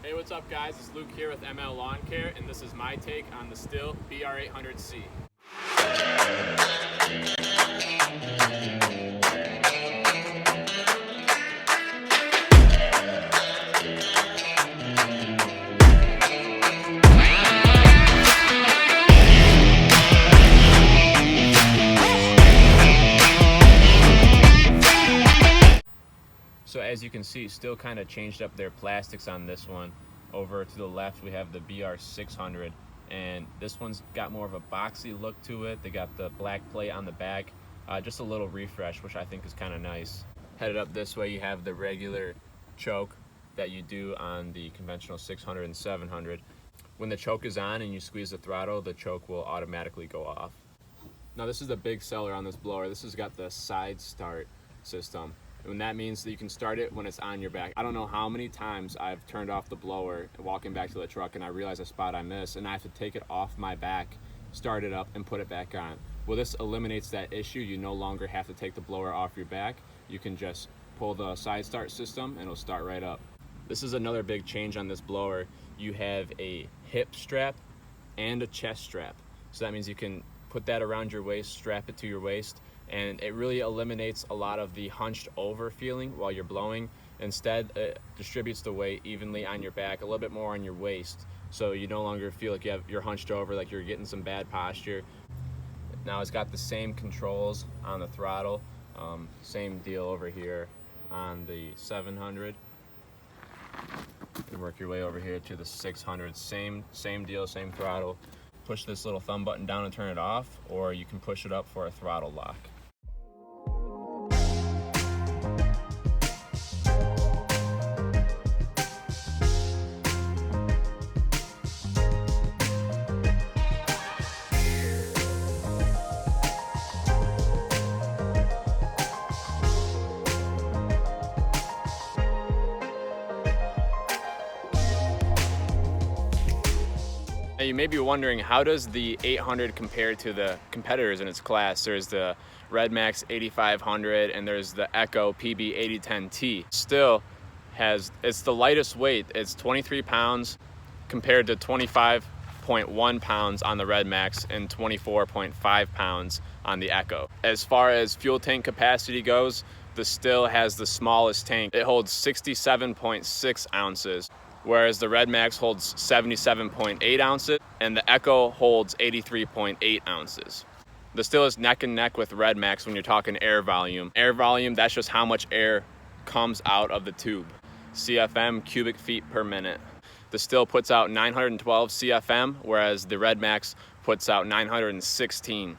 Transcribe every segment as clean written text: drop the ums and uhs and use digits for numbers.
Hey, what's up guys? It's Luke here with ML Lawn Care, and this is my take on the Stihl BR800C. So as you can see, Stihl kind of changed up their plastics on this one. Over to the left we have the BR600, and this one's got more of a boxy look to it. They got the black plate on the back, just a little refresh, which I think is kind of nice. Headed up this way you have the regular choke that you do on the conventional 600 and 700. When the choke is on and you squeeze the throttle, the choke will automatically go off. Now this is the big seller on this blower. This has got the side start system. And that means that you can start it when it's on your back. I don't know how many times I've turned off the blower walking back to the truck and I realize a spot I missed and I have to take it off my back, start it up, and put it back on. Well, this eliminates that issue. You no longer have to take the blower off your back. You can just pull the side start system and it'll start right up. This is another big change on this blower. You have a hip strap and a chest strap. So that means you can put that around your waist, strap it to your waist, and it really eliminates a lot of the hunched over feeling while you're blowing. Instead, it distributes the weight evenly on your back, a little bit more on your waist, so you no longer feel like you're hunched over, like you're getting some bad posture. Now it's got the same controls on the throttle, same deal over here on the 700. And work your way over here to the 600, same deal, same throttle. Push this little thumb button down and turn it off, or you can push it up for a throttle lock. Now you may be wondering, how does the 800 compare to the competitors in its class? There's the Redmax 8500 and there's the Echo PB 8010T. Stihl it's the lightest weight. It's 23 pounds compared to 25.1 pounds on the Redmax and 24.5 pounds on the Echo. As far as fuel tank capacity goes, the Stihl has the smallest tank. It holds 67.6 ounces. Whereas the Redmax holds 77.8 ounces and the Echo holds 83.8 ounces. The Stihl is neck and neck with Redmax when you're talking air volume. Air volume, that's just how much air comes out of the tube. CFM, cubic feet per minute. The Stihl puts out 912 CFM, whereas the Redmax puts out 916.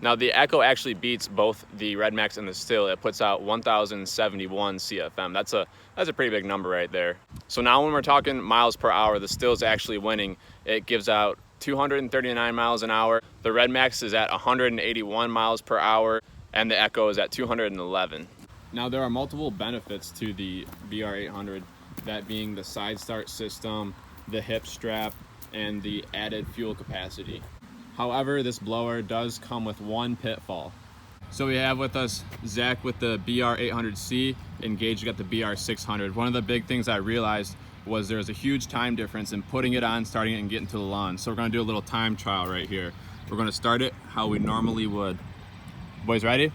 Now the Echo actually beats both the Redmax and the Stihl. It puts out 1071 CFM. That's a pretty big number right there. So now when we're talking miles per hour, the Stihl is actually winning. It gives out 239 miles an hour. The Redmax is at 181 miles per hour and the Echo is at 211. Now there are multiple benefits to the BR800, that being the side start system, the hip strap, and the added fuel capacity. However, this blower does come with one pitfall. So we have with us Zach with the BR800C, and Gage got the BR600. One of the big things I realized was there was a huge time difference in putting it on, starting it, and getting to the lawn. So we're gonna do a little time trial right here. We're gonna start it how we normally would. Boys ready?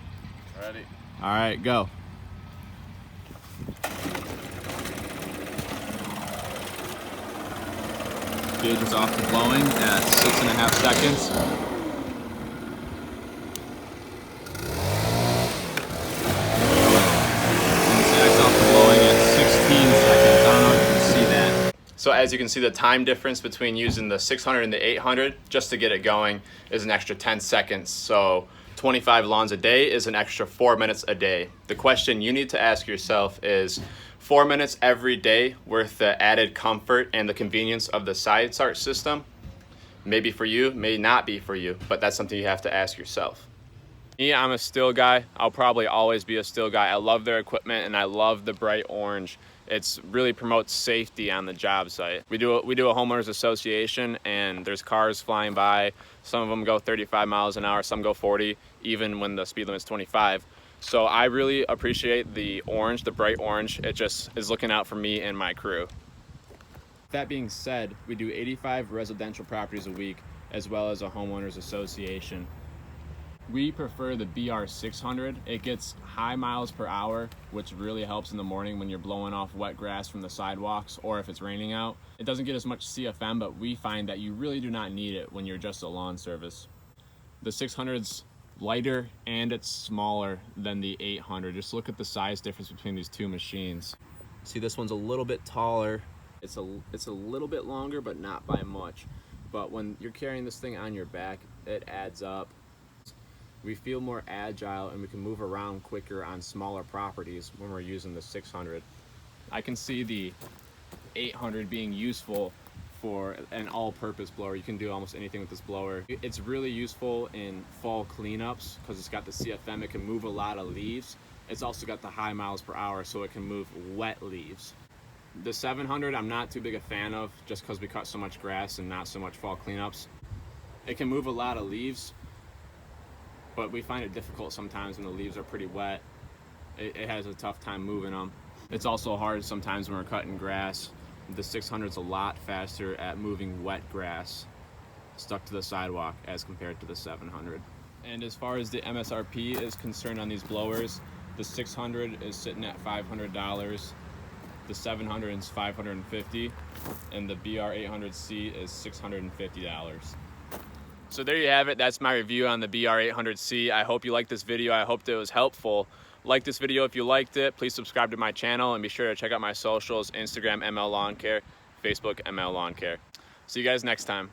Ready. All right, go. Gauge is off to blowing at 6.5 seconds. And Zach's off to blowing at 16 seconds. I don't know if you can see that. So as you can see, the time difference between using the 600 and the 800 just to get it going is an extra 10 seconds. So 25 lawns a day is an extra 4 minutes a day. The question you need to ask yourself is, 4 minutes every day worth the added comfort and the convenience of the side start system? Maybe for you, may not be for you, but that's something you have to ask yourself. Me, I'm a Stihl guy. I'll probably always be a Stihl guy. I love their equipment and I love the bright orange. It's really promotes safety on the job site. We do a homeowners association and there's cars flying by. Some of them go 35 miles an hour, some go 40, even when the speed limit is 25. So I really appreciate the orange, the bright orange. It just is looking out for me and my crew. That being said, we do 85 residential properties a week, as well as a homeowners association. We prefer the BR600. It gets high miles per hour, which really helps in the morning when you're blowing off wet grass from the sidewalks or if it's raining out. It doesn't get as much CFM, but we find that you really do not need it when you're just a lawn service. The 600's lighter and it's smaller than the 800. Just look at the size difference between these two machines. See, this one's a little bit taller. It's a little bit longer, but not by much. But when you're carrying this thing on your back, it adds up. We feel more agile and we can move around quicker on smaller properties when we're using the 600. I can see the 800 being useful for an all-purpose blower. You can do almost anything with this blower. It's really useful in fall cleanups because it's got the CFM. It can move a lot of leaves. It's also got the high miles per hour, so it can move wet leaves. The 700 I'm not too big a fan of just because we cut so much grass and not so much fall cleanups. It can move a lot of leaves, but we find it difficult sometimes when the leaves are pretty wet. It has a tough time moving them. It's also hard sometimes when we're cutting grass. The 600's a lot faster at moving wet grass stuck to the sidewalk as compared to the 700. And as far as the MSRP is concerned on these blowers, the 600 is sitting at $500, the 700 is $550, and the BR800C is $650. So there you have it. That's my review on the BR800C. I hope you liked this video. I hope that it was helpful. Like this video if you liked it. Please subscribe to my channel and be sure to check out my socials, Instagram ML Lawn Care, Facebook ML Lawn Care. See you guys next time.